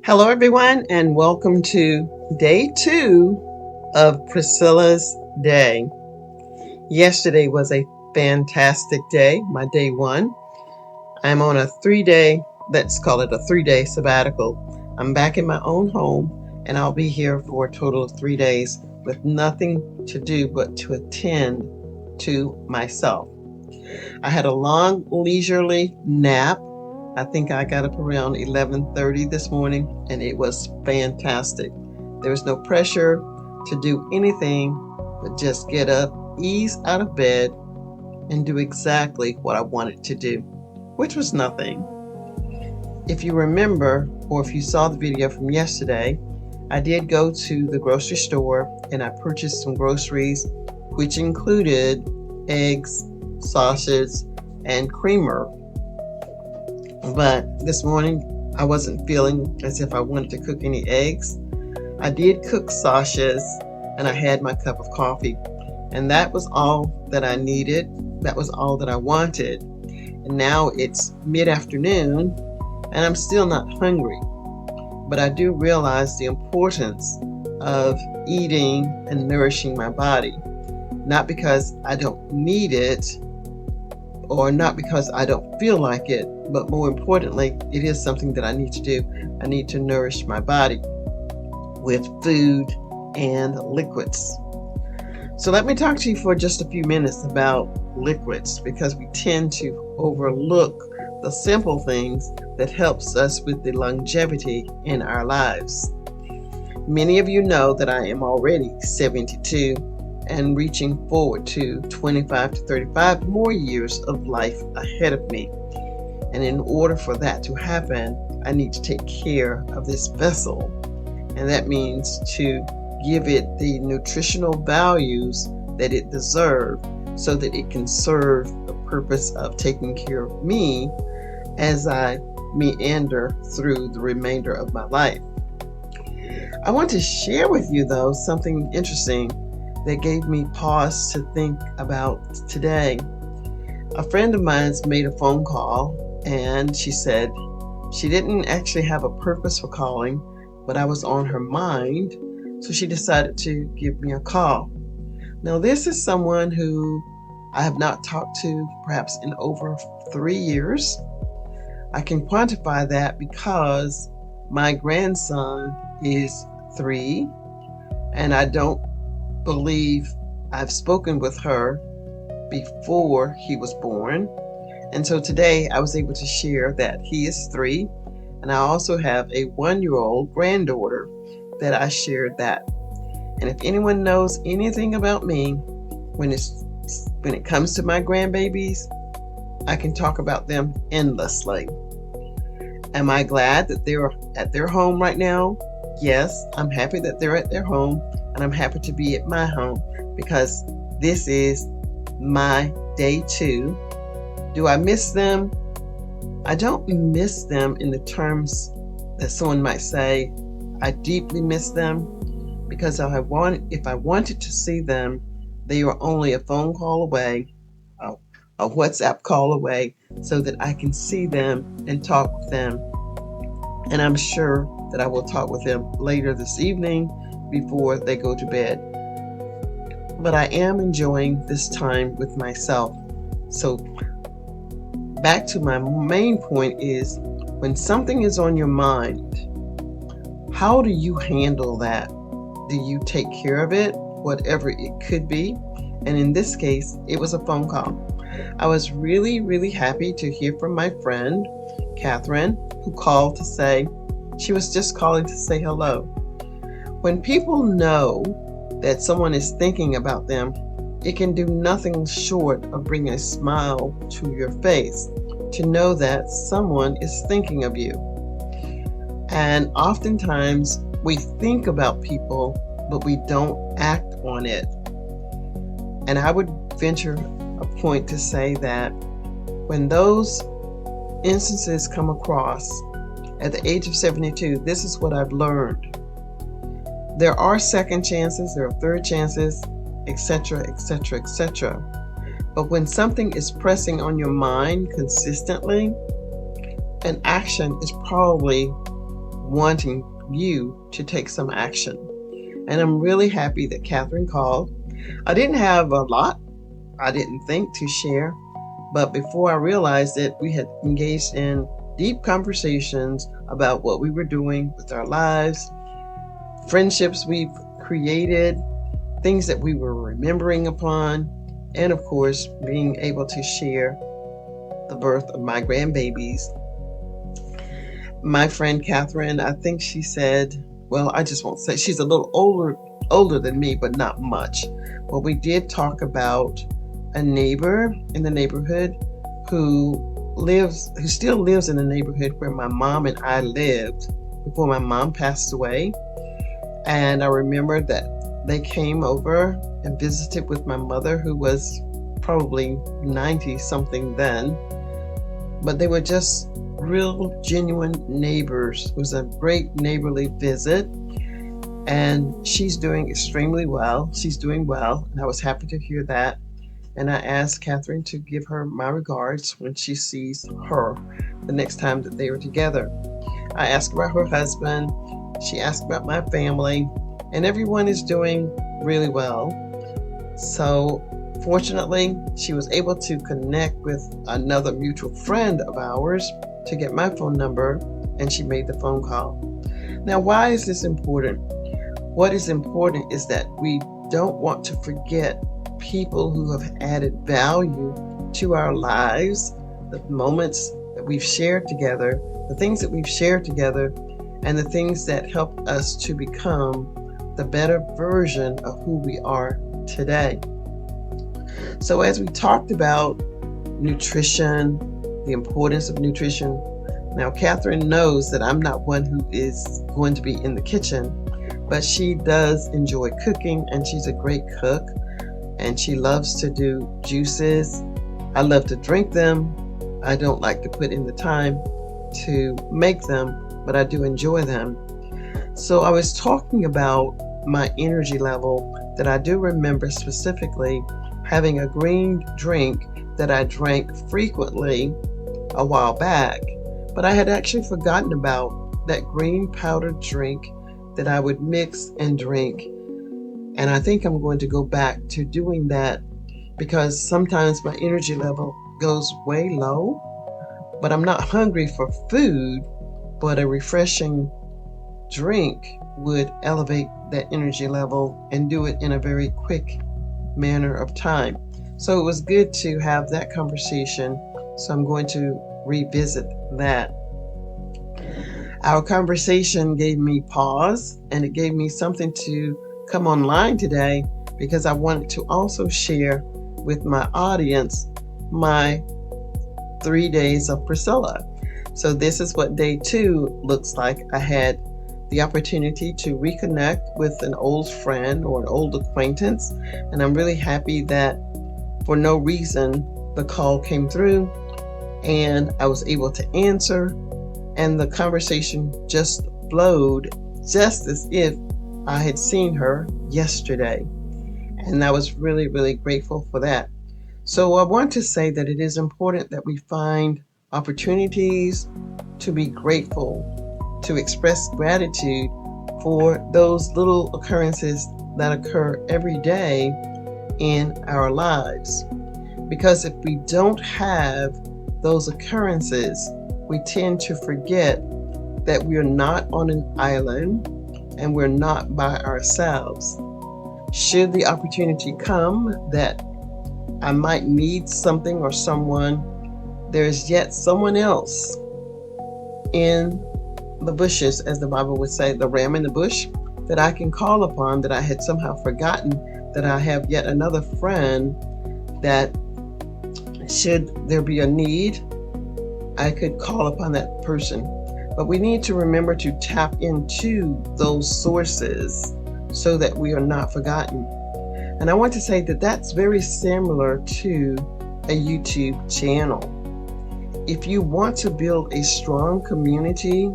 Hello, everyone, and welcome to day 2 of Priscilla's day. Yesterday was a fantastic day, my day 1. I'm on a 3-day, let's call it a 3-day sabbatical. I'm back in my own home, and I'll be here for a total of 3 days with nothing to do but to attend to myself. I had a long, leisurely nap. I think I got up around 11:30 this morning, and it was fantastic. There was no pressure to do anything but just get up, ease out of bed, and do exactly what I wanted to do, which was nothing. If you remember, or if you saw the video from yesterday, I did go to the grocery store and I purchased some groceries, which included eggs, sausage, and creamer. But this morning, I wasn't feeling as if I wanted to cook any eggs. I did cook sausages, and I had my cup of coffee. And that was all that I needed. That was all that I wanted. And now it's mid-afternoon, and I'm still not hungry. But I do realize the importance of eating and nourishing my body. Not because I don't need it, or not because I don't feel like it, but more importantly, it is something that I need to do. I need to nourish my body with food and liquids. So let me talk to you for just a few minutes about liquids, because we tend to overlook the simple things that helps us with the longevity in our lives. Many of you know that I am already 72 and reaching forward to 25 to 35 more years of life ahead of me. And in order for that to happen, I need to take care of this vessel. And that means to give it the nutritional values that it deserves so that it can serve the purpose of taking care of me as I meander through the remainder of my life. I want to share with you, though, something interesting that gave me pause to think about today. A friend of mine's made a phone call, and she said she didn't actually have a purpose for calling, but I was on her mind, so she decided to give me a call. Now, this is someone who I have not talked to perhaps in over 3 years. I can quantify that because my grandson is 3, and I don't believe I've spoken with her before he was born. And so today I was able to share that he is 3, and I also have a 1-year-old granddaughter that I shared that. And if anyone knows anything about me, when it comes to my grandbabies, I can talk about them endlessly. Am I glad that they're at their home right now? Yes, I'm happy that they're at their home, and I'm happy to be at my home because this is my day 2. Do I miss them? I don't miss them in the terms that someone might say I deeply miss them, because if I wanted to see them, they are only a phone call away, a WhatsApp call away, so that I can see them and talk with them. And I'm sure that I will talk with them later this evening before they go to bed. But I am enjoying this time with myself. So back to my main point is, when something is on your mind, how do you handle that? Do you take care of it, whatever it could be? And in this case, it was a phone call. I was really, really happy to hear from my friend, Catherine, who called to say, she was just calling to say hello. When people know that someone is thinking about them, it can do nothing short of bringing a smile to your face to know that someone is thinking of you. And oftentimes we think about people, but we don't act on it. And I would venture a point to say that when those instances come across at the age of 72, this is what I've learned. There are second chances, there are third chances, etc., etc., etc. But when something is pressing on your mind consistently, an action is probably wanting you to take some action. And I'm really happy that Catherine called. I didn't have a lot, I didn't think, to share, but before I realized it, we had engaged in deep conversations about what we were doing with our lives, friendships we've created, things that we were remembering upon, and of course, being able to share the birth of my grandbabies. My friend Catherine, I think she said, well, I just won't say, she's a little older than me, but not much. Well, we did talk about a neighbor in the neighborhood who still lives in the neighborhood where my mom and I lived before my mom passed away. And I remember that they came over and visited with my mother, who was probably 90 something then, but they were just real genuine neighbors. It was a great neighborly visit, and she's doing extremely well. She's doing well, and I was happy to hear that. And I asked Catherine to give her my regards when she sees her the next time that they were together. I asked about her husband. She asked about my family, and everyone is doing really well. So fortunately, she was able to connect with another mutual friend of ours to get my phone number, and she made the phone call. Now, why is this important? What is important is that we don't want to forget people who have added value to our lives, the moments that we've shared together, the things that we've shared together, and the things that help us to become the better version of who we are today. So as we talked about nutrition, the importance of nutrition, now Catherine knows that I'm not one who is going to be in the kitchen, but she does enjoy cooking, and she's a great cook, and she loves to do juices. I love to drink them. I don't like to put in the time to make them, but I do enjoy them. So I was talking about my energy level, that I do remember specifically having a green drink that I drank frequently a while back, but I had actually forgotten about that green powdered drink that I would mix and drink. And I think I'm going to go back to doing that, because sometimes my energy level goes way low, but I'm not hungry for food, but a refreshing drink would elevate that energy level and do it in a very quick manner of time. So it was good to have that conversation. So I'm going to revisit that. Our conversation gave me pause, and it gave me something to come online today, because I wanted to also share with my audience my 3 days of Priscilla. So this is what day 2 looks like. I had the opportunity to reconnect with an old friend or an old acquaintance, and I'm really happy that for no reason the call came through and I was able to answer, and the conversation just flowed just as if I had seen her yesterday, and I was really, really grateful for that. So I want to say that it is important that we find opportunities to be grateful, to express gratitude for those little occurrences that occur every day in our lives. Because if we don't have those occurrences, we tend to forget that we're not on an island and we're not by ourselves. Should the opportunity come that I might need something or someone, there's yet someone else in the bushes, as the Bible would say, the ram in the bush, that I can call upon, that I had somehow forgotten, that I have yet another friend that should there be a need, I could call upon that person. But we need to remember to tap into those sources so that we are not forgotten. And I want to say that that's very similar to a YouTube channel. If you want to build a strong community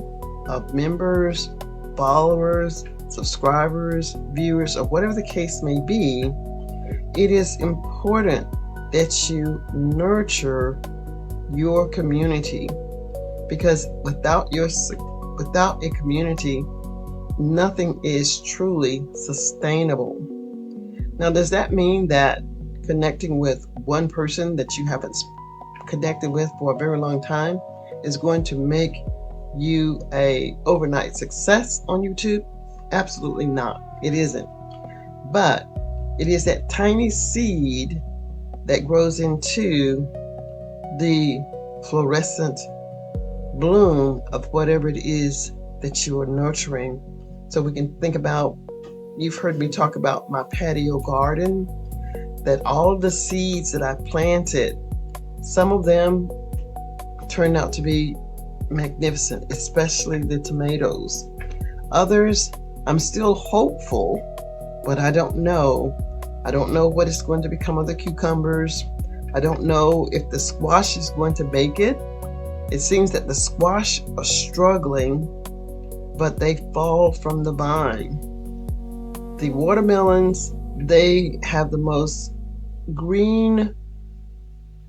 of members, followers, subscribers, viewers, or whatever the case may be, it is important that you nurture your community, because without your without a community, nothing is truly sustainable. Now, does that mean that connecting with one person that you haven't connected with for a very long time is going to make you a overnight success on YouTube? Absolutely not. It isn't. But it is that tiny seed that grows into the fluorescent bloom of whatever it is that you are nurturing. So we can think about, you've heard me talk about my patio garden, that all of the seeds that I planted, some of them turned out to be magnificent, especially the tomatoes. Others, I'm still hopeful, but I don't know. I don't know what is going to become of the cucumbers. I don't know if the squash is going to make it. It seems that the squash are struggling, but they fall from the vine. The watermelons, they have the most green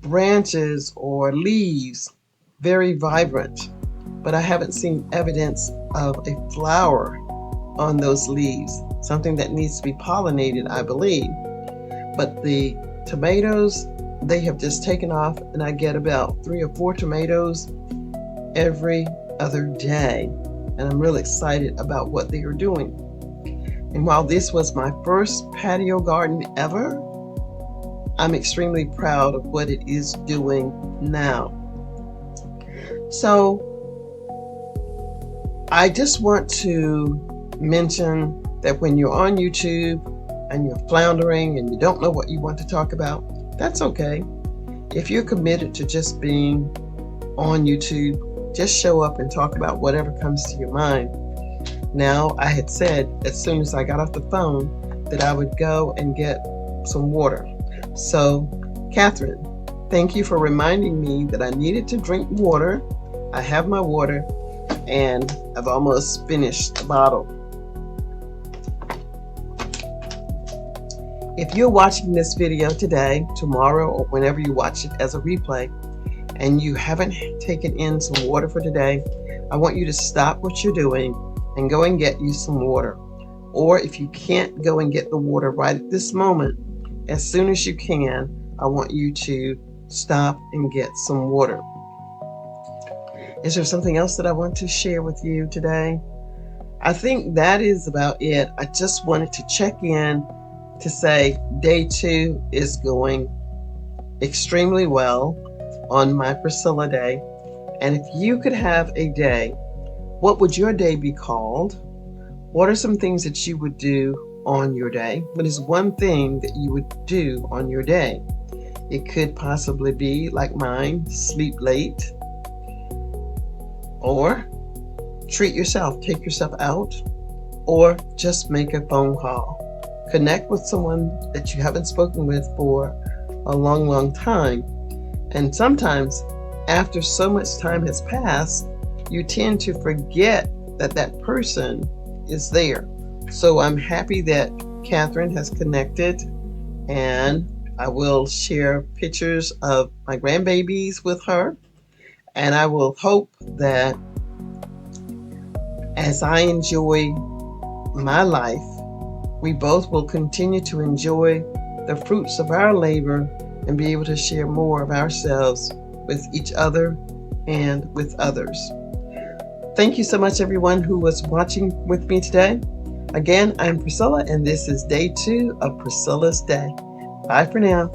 branches or leaves, very vibrant, but I haven't seen evidence of a flower on those leaves, something that needs to be pollinated, I believe. But the tomatoes, they have just taken off, and I get about 3 or 4 tomatoes every other day, and I'm really excited about what they are doing. And while this was my first patio garden ever, I'm extremely proud of what it is doing now. So I just want to mention that when you're on YouTube and you're floundering and you don't know what you want to talk about, that's okay. If you're committed to just being on YouTube, just show up and talk about whatever comes to your mind. Now, I had said as soon as I got off the phone that I would go and get some water. So, Catherine, thank you for reminding me that I needed to drink water. I have my water, and I've almost finished the bottle. If you're watching this video today, tomorrow, or whenever you watch it as a replay, and you haven't taken in some water for today, I want you to stop what you're doing and go and get you some water. Or if you can't go and get the water right at this moment, as soon as you can, I want you to stop and get some water. Is there something else that I want to share with you today? I think that is about it. I just wanted to check in to say day 2 is going extremely well on my Priscilla day. And if you could have a day, what would your day be called? What are some things that you would do on your day? What is one thing that you would do on your day? It could possibly be like mine, sleep late, or treat yourself, take yourself out, or just make a phone call. Connect with someone that you haven't spoken with for a long, long time. And sometimes after so much time has passed, you tend to forget that that person is there. So I'm happy that Catherine has connected, and I will share pictures of my grandbabies with her. And I will hope that as I enjoy my life, we both will continue to enjoy the fruits of our labor and be able to share more of ourselves with each other and with others. Thank you so much, everyone who was watching with me today. Again, I'm Priscilla, and this is day 2 of Priscilla's Day. Bye for now.